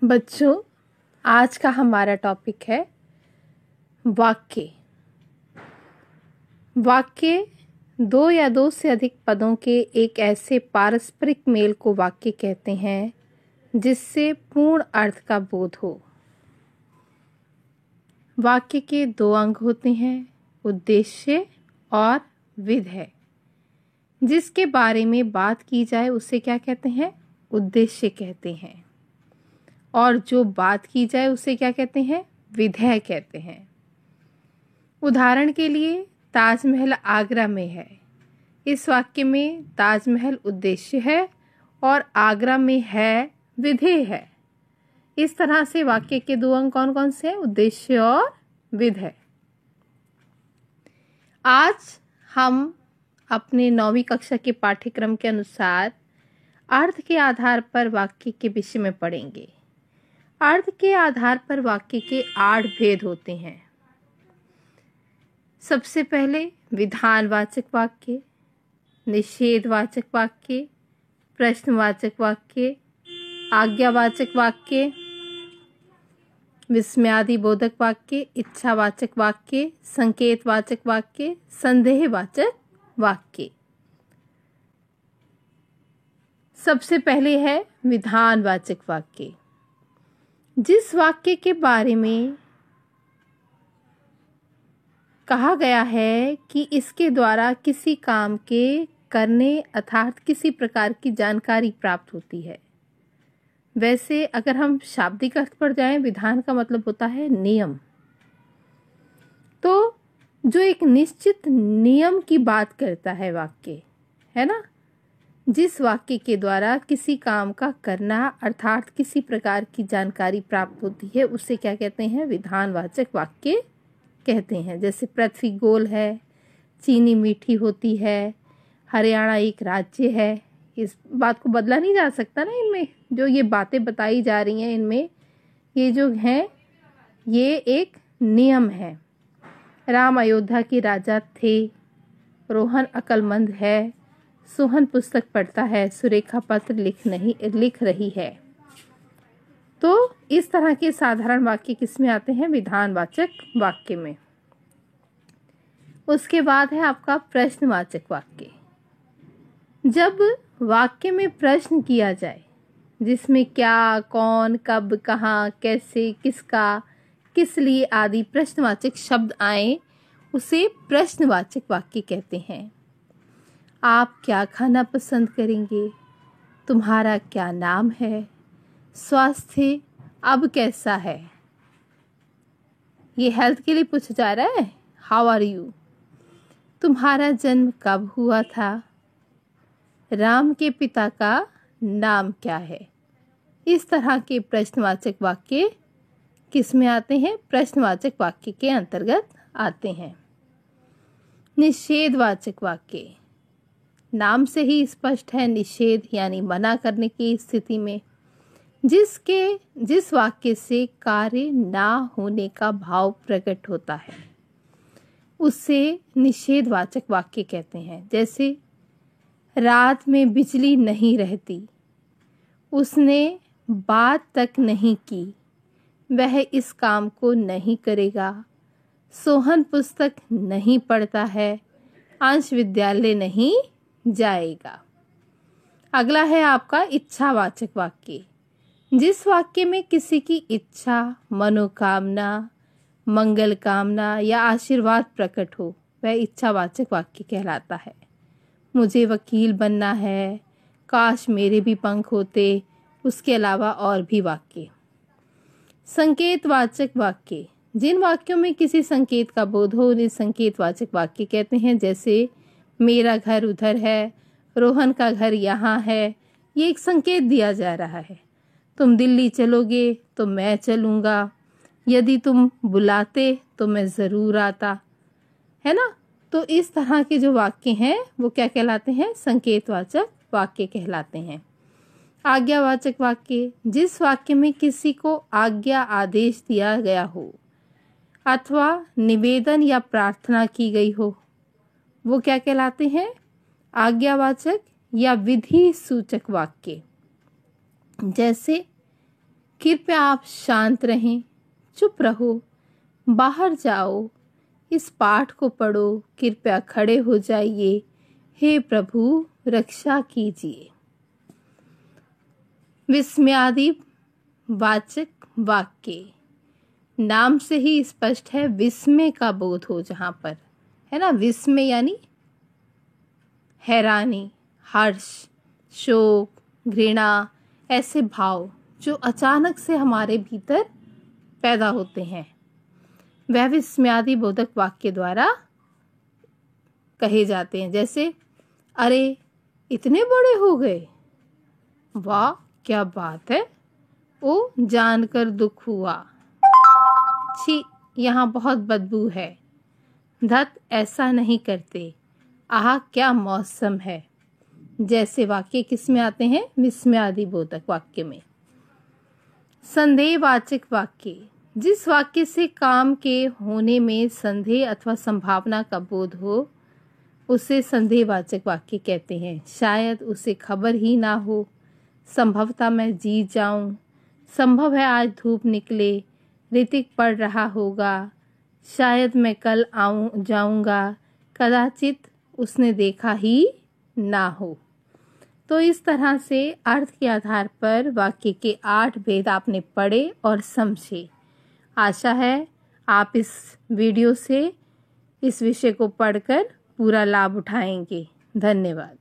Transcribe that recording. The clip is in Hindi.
बच्चों, आज का हमारा टॉपिक है वाक्य। वाक्य दो या दो से अधिक पदों के एक ऐसे पारस्परिक मेल को वाक्य कहते हैं जिससे पूर्ण अर्थ का बोध हो। वाक्य के दो अंग होते हैं, उद्देश्य और विधेय। जिसके बारे में बात की जाए उसे क्या कहते हैं? उद्देश्य कहते हैं। और जो बात की जाए उसे क्या कहते हैं? विधेय कहते हैं। उदाहरण के लिए ताजमहल आगरा में है। इस वाक्य में ताजमहल उद्देश्य है और आगरा में है विधेय है। इस तरह से वाक्य के दो अंग कौन कौन से हैं? उद्देश्य और विधेय। आज हम अपने 9वीं कक्षा के पाठ्यक्रम के अनुसार अर्थ के आधार पर वाक्य के विषय में पढ़ेंगे। अर्थ के आधार पर वाक्य के 8 भेद होते हैं। सबसे पहले विधानवाचक वाक्य, निषेधवाचक वाक्य, प्रश्नवाचक वाक्य, आज्ञावाचक वाक्य, विस्मयादिबोधक वाक्य, इच्छावाचक वाक्य, संकेतवाचक वाक्य, संदेहवाचक वाक्य। सबसे पहले है विधानवाचक वाक्य। जिस वाक्य के बारे में कहा गया है कि इसके द्वारा किसी काम के करने अर्थात किसी प्रकार की जानकारी प्राप्त होती है। वैसे अगर हम शाब्दिक अर्थ पर जाएं, विधान का मतलब होता है नियम। तो जो एक निश्चित नियम की बात करता है वाक्य, है ना? जिस वाक्य के द्वारा किसी काम का करना अर्थात किसी प्रकार की जानकारी प्राप्त होती है उसे क्या कहते हैं? विधानवाचक वाक्य कहते हैं। जैसे पृथ्वी गोल है, चीनी मीठी होती है, हरियाणा एक राज्य है। इस बात को बदला नहीं जा सकता ना। इनमें जो ये बातें बताई जा रही हैं, इनमें ये जो हैं ये एक नियम है। राम अयोध्या के राजा थे, रोहन अक्लमंद है, सोहन पुस्तक पढ़ता है, सुरेखा पत्र लिख रही है। तो इस तरह के साधारण वाक्य किसमें आते हैं? विधानवाचक वाक्य में। उसके बाद है आपका प्रश्नवाचक वाक्य। जब वाक्य में प्रश्न किया जाए जिसमें क्या, कौन, कब, कहाँ, कैसे, किसका, किस लिए आदि प्रश्नवाचक शब्द आए उसे प्रश्नवाचक वाक्य कहते हैं। आप क्या खाना पसंद करेंगे? तुम्हारा क्या नाम है? स्वास्थ्य अब कैसा है? ये हेल्थ के लिए पूछा जा रहा है। How are you? तुम्हारा जन्म कब हुआ था? राम के पिता का नाम क्या है? इस तरह के प्रश्नवाचक वाक्य किस में आते हैं? प्रश्नवाचक वाक्य के अंतर्गत आते हैं। निषेधवाचक वाक्य, नाम से ही स्पष्ट है, निषेध यानी मना करने की स्थिति में जिस वाक्य से कार्य ना होने का भाव प्रकट होता है उसे निषेधवाचक वाक्य कहते हैं। जैसे रात में बिजली नहीं रहती, उसने बात तक नहीं की, वह इस काम को नहीं करेगा, सोहन पुस्तक नहीं पढ़ता है, अंश विद्यालय नहीं जाएगा। अगला है आपका इच्छावाचक वाक्य। जिस वाक्य में किसी की इच्छा, मनोकामना, मंगल कामना या आशीर्वाद प्रकट हो वह इच्छावाचक वाक्य कहलाता है। मुझे वकील बनना है, काश मेरे भी पंख होते, उसके अलावा और भी वाक्य। संकेतवाचक वाक्य, जिन वाक्यों में किसी संकेत का बोध हो उन्हें संकेतवाचक वाक्य कहते हैं। जैसे मेरा घर उधर है, रोहन का घर यहाँ है। ये एक संकेत दिया जा रहा है। तुम दिल्ली चलोगे तो मैं चलूँगा, यदि तुम बुलाते तो मैं ज़रूर आता, है ना? तो इस तरह के जो वाक्य हैं वो क्या कहलाते हैं? संकेतवाचक वाक्य कहलाते हैं। आज्ञावाचक वाक्य, जिस वाक्य में किसी को आज्ञा आदेश दिया गया हो अथवा निवेदन या प्रार्थना की गई हो वो क्या कहलाते हैं? आज्ञावाचक या विधि सूचक वाक्य। जैसे कृपया आप शांत रहें, चुप रहो, बाहर जाओ, इस पाठ को पढ़ो, कृपया खड़े हो जाइए, हे प्रभु रक्षा कीजिए। विस्मयादि वाचक वाक्य, नाम से ही स्पष्ट है विस्मय का बोध हो, जहां पर है ना, विस्मय यानी हैरानी, हर्ष, शोक, घृणा, ऐसे भाव जो अचानक से हमारे भीतर पैदा होते हैं, वह विस्मयादि बोधक वाक्य द्वारा कहे जाते हैं। जैसे, अरे इतने बड़े हो गए, वाह क्या बात है, ओ जानकर दुख हुआ, छी यहाँ बहुत बदबू है, धत ऐसा नहीं करते, आह क्या मौसम है, जैसे वाक्य किस में आते हैं, विस्मयादि बोधक वाक्य में। संदेहवाचक वाक्य, जिस वाक्य से काम के होने में संदेह अथवा संभावना का बोध हो, उसे संदेहवाचक वाक्य कहते हैं। शायद उसे खबर ही ना हो, संभवतः मैं जीत जाऊं, संभव है आज धूप निकले, ऋतिक पड़ रहा होगा, शायद मैं कल जाऊंगा, कदाचित उसने देखा ही ना हो। तो इस तरह से अर्थ के आधार पर वाक्य के 8 भेद आपने पढ़े और समझे। आशा है आप इस वीडियो से इस विषय को पढ़कर पूरा लाभ उठाएंगे। धन्यवाद।